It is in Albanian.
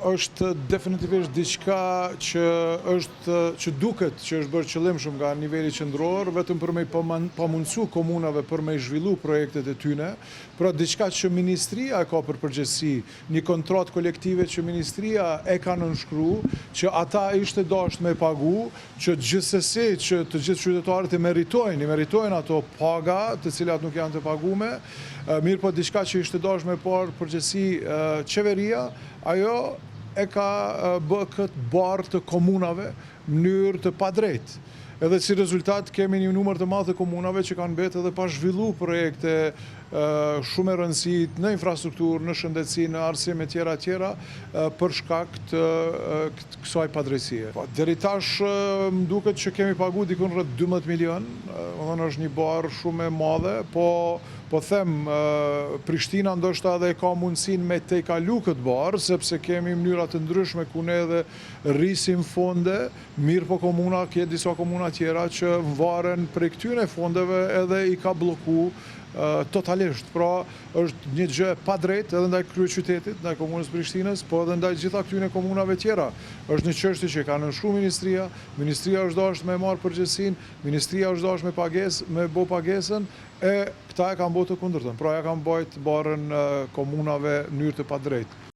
është definitivisht diçka që duket që është bërë qëllimshëm nga niveli qendror, vetëm për me pamundsu komunave për me zhvillu projektet e tyne, pra diçka që ministria e ka për përgjegjësi, një kontratë kolektive që ministria e ka nënshkru, që ata ishte dashur me pagu, që gjithsesi që të gjithë qytetarët i meritojnë ato paga, të cilat nuk janë të pagume, mirë po diçka që ishte dashur me parë përgjegjësi qeveria, ajo e ka bë këtë barë të komunave në mënyrë të padrejtë. Edhe si rezultat kemi një numër të madh të komunave që kanë mbetë edhe pa zhvillu projekte shumë e rëndësishme në infrastrukturë, në shëndetësi, në arsim e tjera për shkak të kësaj padrejësie. Deri tash më duket që kemi pagu dikun rreth 12 milion, është një barë shumë e madhe, po them Prishtina ndoshta edhe ka mundësinë me te kalu këtë barë, sepse kemi mënyra të ndryshme ku ne edhe rrisim fonde, mirë po komuna, ke disa komuna tjera që varen prej këtyre fondeve edhe i ka blloku totalisht. Pra është një gjë pa drejtë edhe ndaj kryeqytetit, ndaj komunës Prishtinës, po edhe ndaj gjitha këtyre komunave tjera. Është një çështje që ka nënshkruar ministria është dashur me marr përgjegjësinë, ministria është dashur me bë pagesën, e këta e kanë bërë të kundërtën. Pra ja kanë bërë barën komunave në mënyrë të padrejtë.